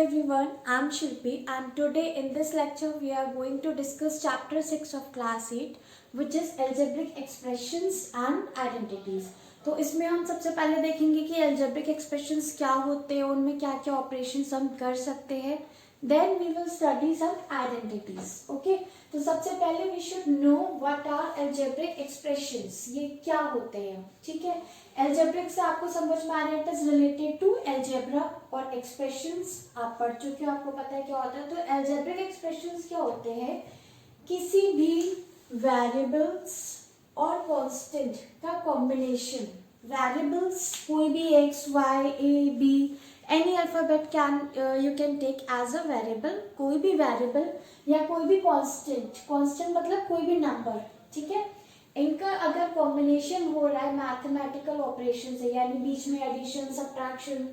everyone, I'm Shilpi and today in this lecture we are going to discuss chapter 6 of class 8 which is algebraic expressions and identities. तो इसमें हम सबसे पहले देखेंगे कि algebraic expressions क्या होते हैं, उनमें क्या क्या operations हम कर सकते हैं. Then we will study some identities. Okay? तो सबसे पहले we should know what are algebraic expressions. ये क्या होते हैं, ठीक है. algebraic से आपको समझ में आ रहा है, it is related to algebra और expressions आप पढ़ चुके हो, आपको पता है क्या होता है. तो algebraic expressions क्या होते हैं, किसी भी variables और कांस्टेंट का कॉम्बिनेशन. वेरिएबल्स कोई भी x, y, a, b, any alphabet can you can take as a variable. कोई भी वेरिएबल या कोई भी कांस्टेंट, कांस्टेंट मतलब कोई भी नंबर, ठीक है. इनका अगर कॉम्बिनेशन हो रहा है मैथमेटिकल ऑपरेशन से, यानी बीच में एडिशन, सब्ट्रैक्शन,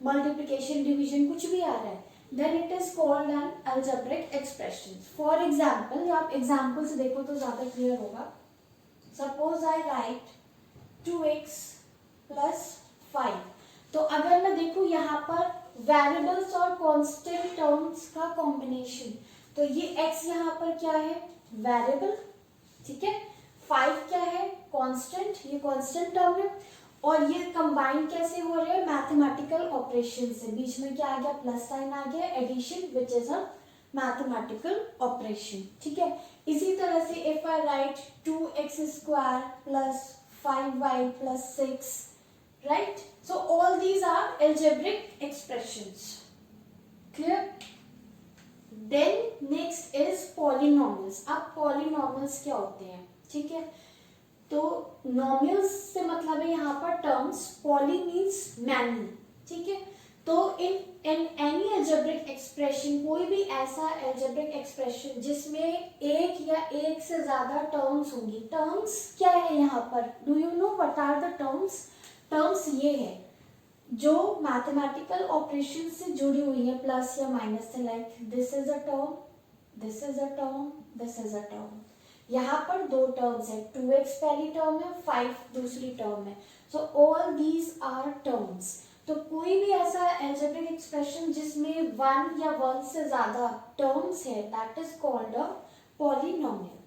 मल्टीप्लिकेशन, डिवीजन कुछ भी आ रहा है, then it is called an algebraic expression. For example, आप एग्जाम्पल से देखो तो ज्यादा क्लियर होगा. Suppose I write 2x plus 5. तो अगर मैं देखूं यहाँ पर वेरिएबल्स और कांस्टेंट टर्म्स का कॉम्बिनेशन, तो ये x यहाँ पर क्या है, वेरिएबल, ठीक है. 5 क्या है, कांस्टेंट, ये कांस्टेंट टर्म है. और ये कंबाइन कैसे हो रहे हैं, मैथमेटिकल ऑपरेशन से. बीच में क्या आ गया, प्लस साइन आ गया, addition which is a mathematical operation, ठीक है. इसी तरह से if I write 2x square plus 5y plus 6, right? So all these are algebraic expressions. Clear? Then next is polynomials. अब polynomials क्या होते हैं, ठीक है. तो नॉमियल्स से मतलब है यहाँ पर टर्म्स, पॉली मीन्स मैनी, ठीक है. तो इन एनी algebraic एक्सप्रेशन, कोई भी ऐसा algebraic एक्सप्रेशन जिसमें एक या एक से ज्यादा टर्म्स होंगी. टर्म्स क्या है यहाँ पर, do you know what are the terms. Terms ये है जो मैथमेटिकल ऑपरेशन से जुड़ी हुई है, प्लस या माइनस से. Like this is a term, this is a term, this is a term. यहाँ पर दो टर्म्स है, 2x पहली टर्म है, 5 दूसरी टर्म है. So all these are terms. तो कोई भी ऐसा algebraic एक्सप्रेशन जिसमें 1 या 1 से ज्यादा टर्म्स है, that is called a polynomial.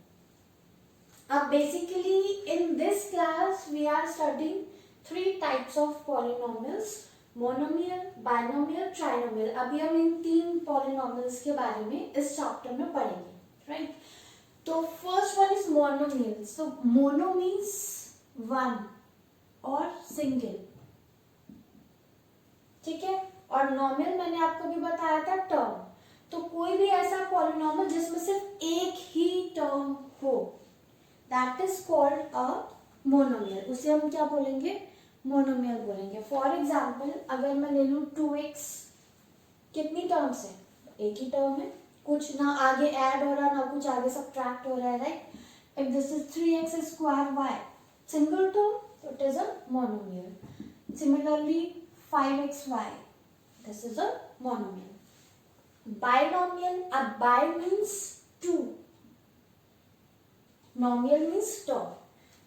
अब basically in this class we are studying 3 types of polynomials, monomial, binomial, trinomial. अभी हम इन 3 पॉलिनोमियल्स के बारे में इस चैप्टर में पढ़ेंगे, राइट. तो first one is monomial. So mono means 1 और सिंगल, ठीक है. और नॉमियल मैंने आपको भी बताया था, टर्म. तो कोई भी ऐसा पॉलिनोमियल जिसमें सिर्फ एक ही टर्म हो, that is called a monomial. उसे हम क्या बोलेंगे, मोनोमियल बोलेंगे. फॉर एग्जाम्पल अगर मैं ले लूं 2x, कितनी टर्म्स है, एक ही टर्म है, कुछ ना आगे ऐड हो रहा ना कुछ आगे सब्ट्रैक्ट हो रहा है, right. If this is 3x square y, single term, तो it is a monomial. Similarly 5xy, this is a monomial. Binomial, a bi means 2, nomial means term.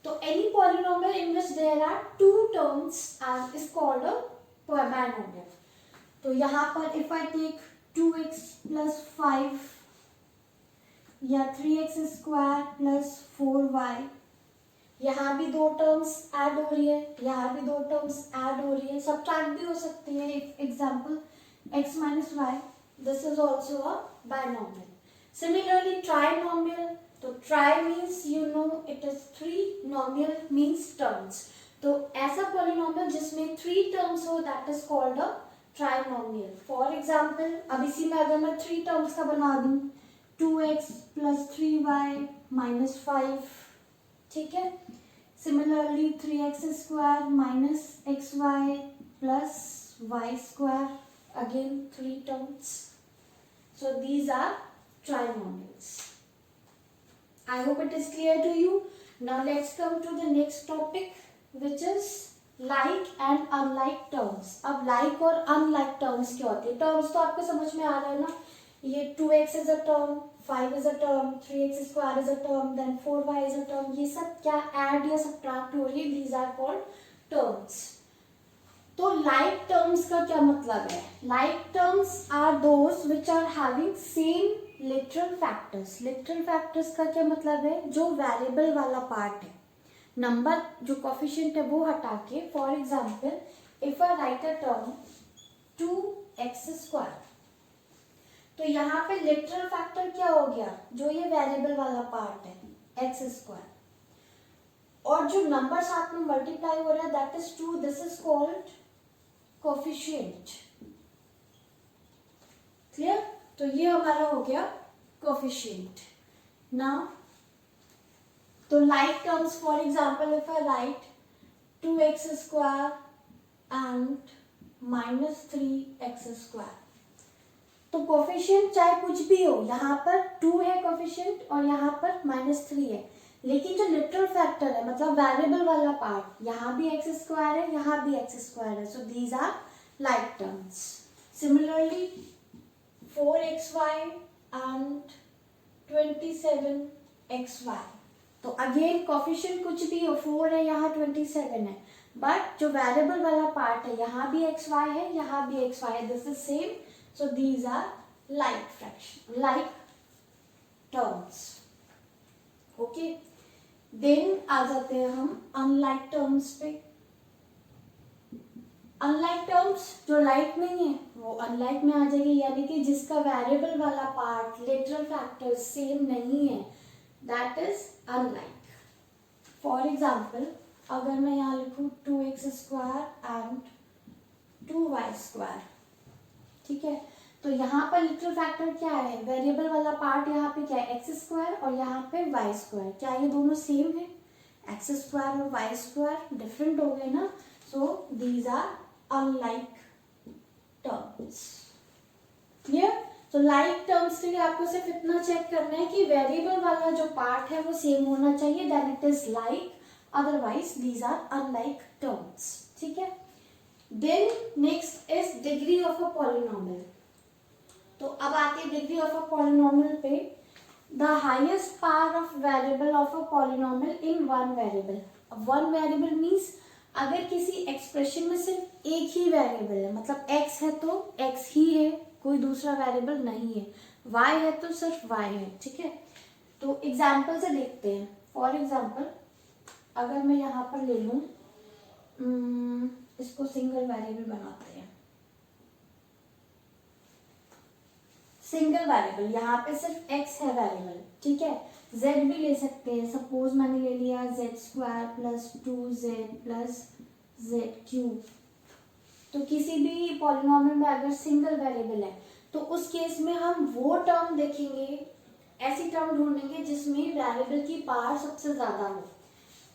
So any polynomial in which there are 2 terms is called a binomial. तो यहाँ पर if I take 2x plus 5 या 3x square plus 4y, यहाँ भी दो terms add हो रही है, यहाँ भी दो टर्म्स ऐड हो रही है, सब्ट्रैक्ट भी हो सकती है. Example x minus y, this is also a binomial. Similarly trinomial, तो tri means you know it is 3, nomial means terms. तो ऐसा पॉलिनोमियल जिसमें 3 टर्म्स हो, that is called a trinomial. For example अब इसी में अगर मैं 3 टर्म्स का बना दूं, 2x plus 3y minus 5, ठीक है. Similarly 3x square minus xy plus y square, again 3 terms. So these are trinomials. I hope it is clear to you. Now let's come to the next topic, which is like and unlike terms. अब like और unlike terms क्या होते हैं. terms तो आपको समझ में आ रहा है ना, ये 2x is a term, 5 is a term, 3x square is a term, then 4y is a term. ये सब क्या ऐड या सब्ट्रैक्ट हो रही है, these are called terms. तो लाइक टर्म्स का क्या मतलब है? Like terms are those which are having same literal factors. Literal factors का क्या मतलब है? जो वेरिएबल वाला पार्ट है, नंबर जो कोफिशिएंट है वो हटा के, for example if I right a term 2x², तो यहाँ पे लिटरल फैक्टर क्या हो गया? जो ये वेरिएबल वाला पार्ट है x², और जो नंबर साथ में मल्टीप्लाई हो रहा है that is 2, this is called coefficient. Clear? तो ये हमारा हो गया कोफिशिएंट। नाउ तो like terms, for example if I right 2x² and -3x², तो कोफिशिएंट चाहे कुछ भी हो, यहाँ पर 2 है कोफिशिएंट और यहाँ पर -3 है, लेकिन जो लिटरल फैक्टर है मतलब वेरिएबल वाला पार्ट, यहाँ भी x² है, यहाँ भी x² है, so these are like terms. Similarly 4xy and 27xy, तो अगेन कोफिशिएंट कुछ भी हो, 4 है यहाँ 27 है, बट जो वेरिएबल वाला पार्ट है यहाँ भी xy है, यहाँ भी xy है, this is same, so these are like fraction, like terms. Okay, then आ जाते हैं हम अनलाइक टर्म्स पे। अनलाइक टर्म्स जो लाइक नहीं है वो अनलाइक में आ जाएगी, यानी कि जिसका वेरिएबल वाला पार्ट लिटरल फैक्टर सेम नहीं है, that is unlike. For example अगर मैं यहाँ लिखूँ 2x² एंड 2y², ठीक है, तो यहाँ पर लिटरल फैक्टर क्या है? वेरिएबल वाला पार्ट यहाँ पे क्या है? x² और यहाँ पे y²। क्या ये दोनों सेम है? x² और y² डिफरेंट हो गए ना, so these are unlike terms. Clear? तो लाइक टर्म्स के लिए आपको सिर्फ इतना चेक करना है कि वेरिएबल वाला जो पार्ट है वो सेम होना चाहिए, then it is like, otherwise these are unlike terms. ठीक है, then next is degree of a polynomial. तो अब आते हैं डिग्री ऑफ अ पॉलिनोमियल पे। The highest power of variable of a polynomial in one variable. One variable means अगर किसी expression में सिर्फ एक ही वेरिएबल है, मतलब x है तो x ही है, कोई दूसरा वेरिएबल नहीं है, y है तो सिर्फ y है। ठीक है, तो एग्जाम्पल से देखते हैं। फॉर एग्जाम्पल अगर मैं यहाँ पर ले लूँ, इसको सिंगल वेरिएबल बनाते हैं। सिंगल वेरिएबल, यहाँ पे सिर्फ x है वेरिएबल, ठीक है। z भी ले सकते हैं, सपोज मैंने ले लिया z² plus 2z plus z³। तो किसी भी पॉलिनोमियल में अगर सिंगल वेरिएबल है तो उस केस में हम वो टर्म देखेंगे, ऐसी टर्म ढूंढेंगे जिसमें वेरिएबल की पावर सबसे ज्यादा हो।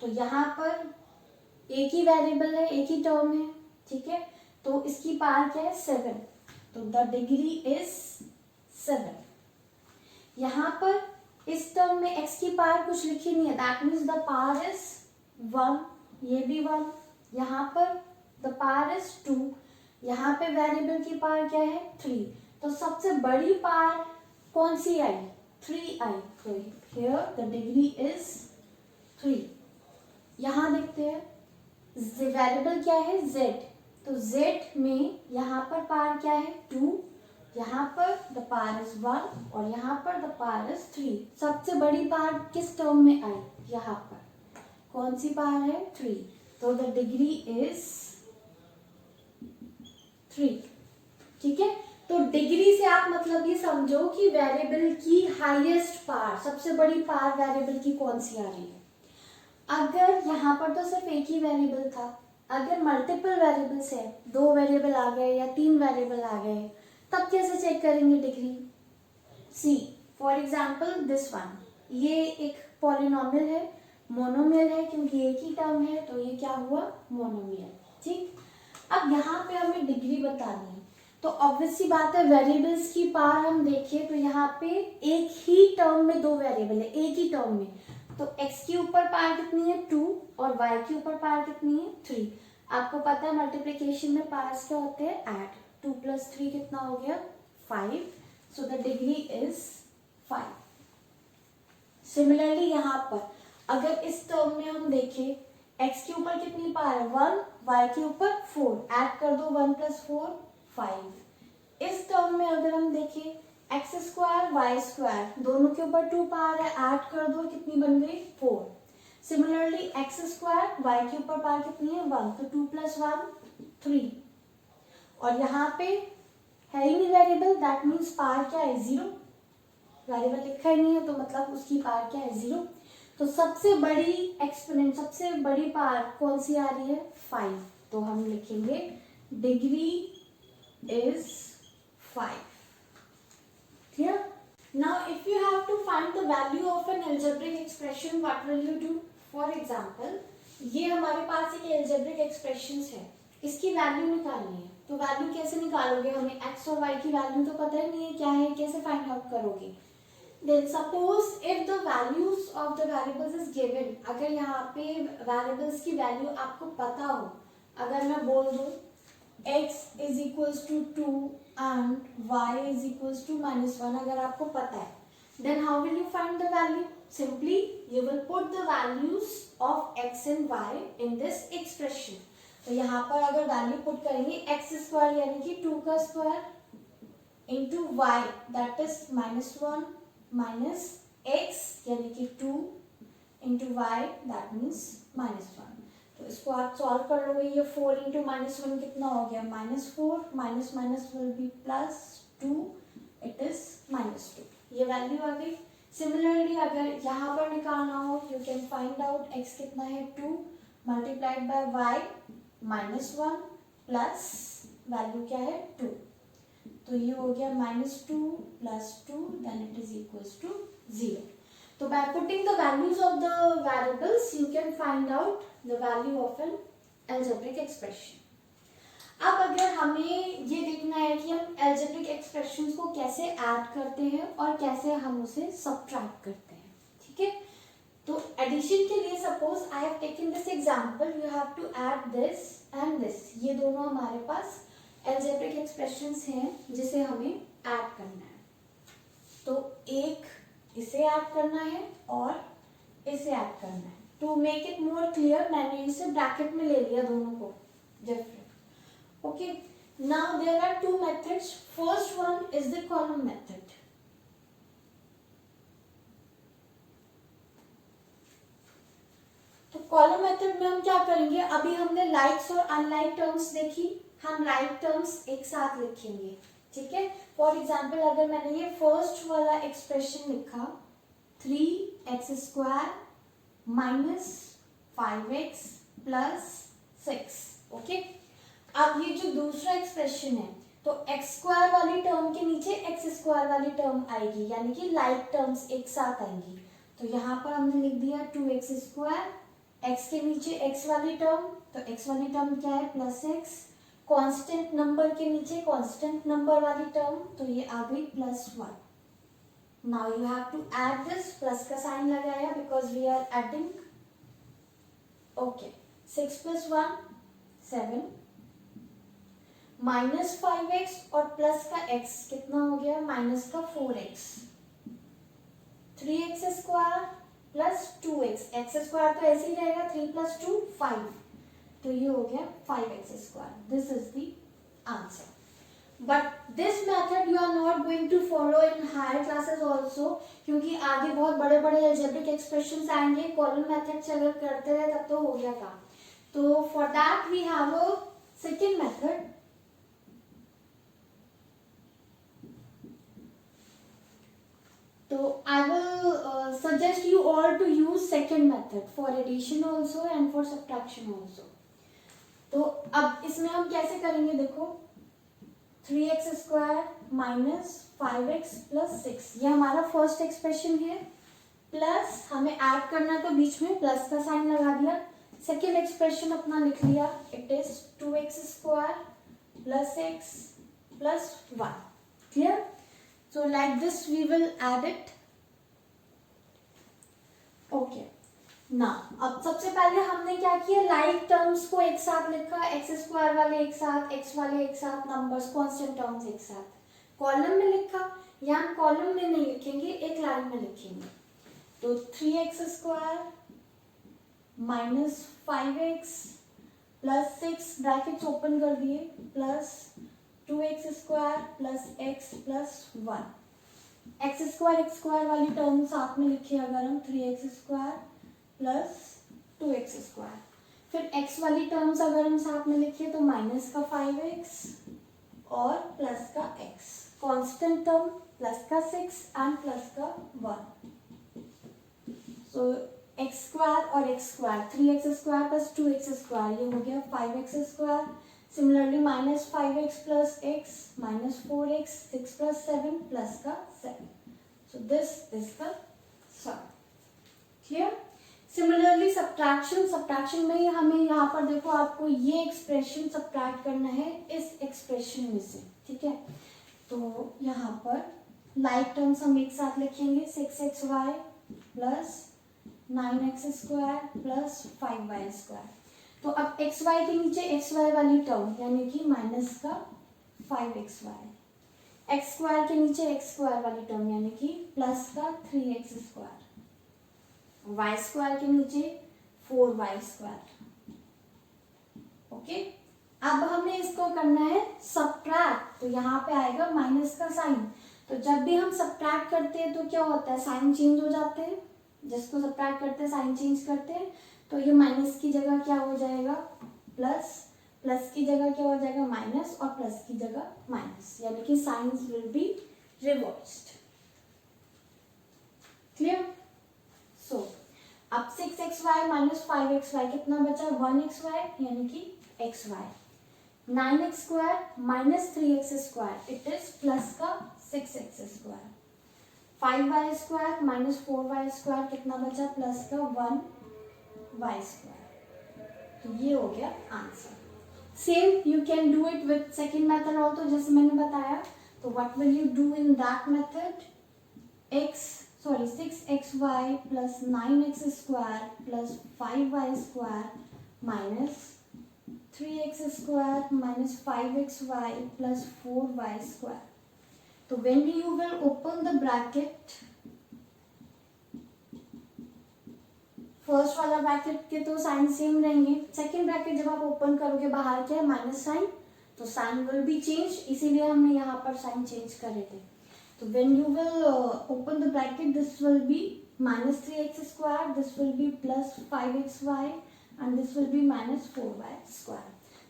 तो यहाँ पर एक ही वेरिएबल है, एक ही टर्म है, ठीक है, तो इसकी पावर क्या है? 7, तो द डिग्री इज 7। यहाँ पर इस टर्म में x की पावर कुछ लिखी नहीं है, that means the power is 1, ये भी 1, यहाँ पर द पावर इज 2, यहाँ पे वेरिएबल की पावर क्या है? 3। तो सबसे बड़ी पावर कौन सी आई? 3 आई, तो हियर द डिग्री इज 3। यहाँ देखते हैं वेरिएबल क्या है? z, तो z में यहाँ पर पावर क्या है? 2, यहाँ पर द पावर इज 1 और यहाँ पर द पावर इज 3। सबसे बड़ी पावर किस टर्म में आई? यहाँ पर कौन सी पावर है? 3, तो द डिग्री इज 3। ठीक है, तो डिग्री से आप मतलब ये समझो कि वेरिएबल की हाईएस्ट पावर, सबसे बड़ी पावर वेरिएबल की कौन सी आ रही है। अगर यहाँ पर तो सिर्फ एक ही वेरिएबल था, अगर मल्टीपल वेरिएबल्स है, 2 वेरिएबल आ गए या 3 वेरिएबल आ गए, तब कैसे चेक करेंगे degree? See for example this one, ये एक पॉलिनोमियल है, मोनोमियल है, क्योंकि एक ही टर्म है तो ये क्या हुआ? मोनोमियल। ठीक, अब यहाँ पे हमें डिग्री बतानी है, तो ऑब्वियस सी बात है वेरिएबल्स की पावर हम देखें तो यहाँ पे एक ही टर्म में 2 वेरिएबल है, एक ही टर्म में, तो x के ऊपर पावर कितनी है? 2 और y के ऊपर पावर कितनी है? 3। आपको पता है मल्टीप्लिकेशन में पावर्स क्या होते हैं? ऐड, 2 + 3 कितना हो गया? 5, so the degree is 5। Similarly यहाँ पर अगर इस टर्म में हम देखें x के ऊपर कितनी पावर है 1, y के ऊपर 4, ऐड कर दो 1 + 4 5। इस टर्म में अगर हम देखें एक्स स्क्वायर वाई स्क्वायर दोनों के ऊपर 2 पावर है, ऐड कर दो कितनी बन गई 4। सिमिलरली एक्स स्क्वायर वाई के ऊपर पावर कितनी है 1, तो 2 + 1 3। और यहाँ पे है ही नहीं वेरिएबल, दैट मीन्स पावर क्या है 0, वेरिएबल लिखा ही नहीं है तो मतलब उसकी पावर क्या है 0। तो सबसे बड़ी एक्सपोनेंट, सबसे बड़ी पावर कौन सी आ रही है 5, तो हम लिखेंगे degree is 5। Clear? Now if you have to find the value of an algebraic expression, what will you do? For example, ये हमारे पास एक algebraic expressions है, इसकी वैल्यू निकालनी है, तो वैल्यू कैसे निकालोगे? हमें x और y की वैल्यू तो पता ही नहीं है क्या है, कैसे फाइंड आउट करोगे? Then suppose if the values of the variables is given, अगर यहाँ पे variables की वैल्यू आपको पता हो, अगर मैं बोल दूँ x is equals to 2 and y is equals to -1, अगर आपको पता है, then how will you find the value? Simply you will put the values of x and y in this expression. तो यहाँ पर अगर वैल्यू पुट करेंगे x square यानी कि 2 का square into y that is -1 minus x यानी कि 2 इंटू y दैट मीन्स -1। तो इसको आप सॉल्व कर लोगे, ये 4 इंटू -1 कितना हो गया -4, minus minus will be +2, it is -2, ये वैल्यू आ गई। सिमिलरली अगर यहाँ पर निकालना हो, you can find out x कितना है 2 multiplied by y -1 plus value क्या है 2, तो ये हो गया -2 + 2 then it is equals to 0। So by putting the values of the variables, you can find out the value of an algebraic expression. अब अगर हमें ये देखना है कि हम algebraic expressions को कैसे ऐड करते हैं और कैसे हम उसे subtract करते हैं, ठीक है? तो एडिशन के लिए suppose I have taken this example, you have to add this and this, ये दोनों हमारे पास algebraic expressions हैं जिसे हमें ऐड करना है। तो एक इसे ऐड करना है और इसे ऐड करना है। To make it more clear मैंने इसे ब्रैकेट में ले लिया दोनों को different. Okay, now there are two methods, first one is the column method. तो कॉलम मेथड में हम क्या करेंगे, अभी हमने लाइक्स और अनलाइक टर्म्स देखी, हम लाइक टर्म्स एक साथ लिखेंगे, ठीक है? फॉर एग्जाम्पल अगर मैंने ये फर्स्ट वाला एक्सप्रेशन लिखा 3x² - 5x + 6, ओके। अब ये जो दूसरा एक्सप्रेशन है, तो x² वाली टर्म के नीचे x² वाली टर्म आएगी, यानी कि लाइक टर्म्स एक साथ आएंगी। तो यहाँ पर हमने लिख दिया 2x², x के नीचे x वाली टर्म, तो x वाली टर्म क्या है +x, कांस्टेंट नंबर के नीचे कांस्टेंट नंबर वाली टर्म, तो ये आ गई +1। Now you have to add this, plus का साइन लगाया because we are adding, okay. 6 + 1 7 -5x और प्लस का x कितना हो गया माइनस का 4x, 3x² + 2x, x² तो ऐसे ही रहेगा 3 + 2 5, तो ये हो गया 5x²। This is the answer. But this method you are not going to follow in higher classes also, क्योंकि आगे बहुत बड़े बड़े अलजेब्रिक एक्सप्रेशंस आएंगे। कॉलम मेथड से अगर करते रहे तब तो हो गया काम। तो for that we have a second method, तो I will suggest you all to use second method for addition also and for subtraction also. तो अब इसमें हम कैसे करेंगे, देखो 3x² - 5x + 6, ये हमारा फर्स्ट एक्सप्रेशन है, प्लस हमें ऐड करना है तो बीच में प्लस का साइन लगा दिया। सेकेंड एक्सप्रेशन अपना लिख लिया, it is 2x² + x + 1, clear? So like this we will add it. Okay. Now अब सबसे पहले हमने क्या किया, लाइक टर्म्स को एक साथ लिखा, x² वाले एक साथ, x वाले एक साथ, नंबर्स कांस्टेंट टर्म्स एक साथ कॉलम में लिखा। यहाँ कॉलम में नहीं लिखेंगे, एक लाइन में लिखेंगे। तो 3x² -5x plus 6 brackets open कर दिए plus 2x² plus x plus 1। x² वाली टर्म साथ में लिखिए अगर हम 3x² प्लस 2x²। फिर x वाली टर्म्स अगर हम साथ में लिखिए तो माइनस का 5x और प्लस का x, कांस्टेंट टर्म प्लस का 6 एंड प्लस का 1। सो x² और x², 3x² प्लस 2x², ये हो गया 5x²। Similarly -5x plus x minus 4x, 6 plus 7 plus का 7। So this is the sum. Clear? Similarly subtraction में हमें यहाँ पर देखो आपको ये एक्सप्रेशन सब्ट्रैक्ट करना है इस एक्सप्रेशन में से, ठीक है। तो यहाँ पर लाइक टर्म्स हम एक साथ लिखेंगे 6xy plus 9x² plus 5y²। तो अब xy के नीचे xy वाली टर्म यानी कि माइनस का 5xy, x² के नीचे x² वाली टर्म यानी कि प्लस का 3x², y² के नीचे 4y²। ओके, अब हमें इसको करना है सब्ट्रैक्ट, तो यहाँ पे आएगा माइनस का साइन। तो जब भी हम सब्ट्रैक्ट करते हैं तो क्या होता है, साइन चेंज हो जाते हैं। जिसको सब्ट्रैक्ट करते हैं साइन चेंज करते हैं, तो ये माइनस की जगह क्या हो जाएगा प्लस, प्लस की जगह क्या हो जाएगा माइनस, और प्लस की जगह माइनस, यानी कि signs will be reversed. Clear? So अब 6xy माइनस 5xy कितना बचा, 1xy यानी कि xy। 9x² minus 3x², it is plus का 6x²। 5y² माइनस 4y² कितना बचा, प्लस का 1y²। तो ये हो गया answer. Same you can do it with second method also, जैसे मैंने बताया। तो what will you do in that method, 6xy plus 9x² plus 5y² minus 3x² minus 5xy plus 4y². तो when you will open the bracket, first वाला bracket के तो sign same रहेंगे, second bracket जब आप ओपन करोगे बाहर क्या है माइनस साइन, तो साइन विल बी चेंज, इसीलिए हमने यहाँ पर साइन चेंज करे थे। तो when you will open the bracket, this will be minus 3x², this will be plus 5xy and this will be minus 4y².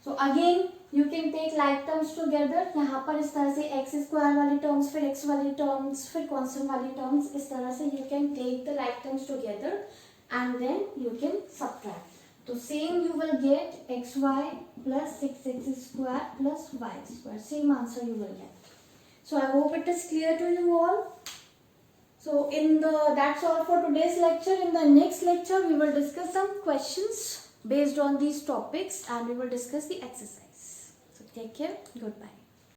So again you can take like terms together, यहाँ पर इस तरह से x² वाली terms, फिर x वाली terms, फिर constant वाली टर्म्स, इस तरह से you can take the like terms together and then you can subtract. So same you will get xy plus 6x² plus y², same answer you will get. So I hope it is clear to you all. So that's all for today's lecture. In the next lecture we will discuss some questions based on these topics and we will discuss the exercise. So take care, goodbye.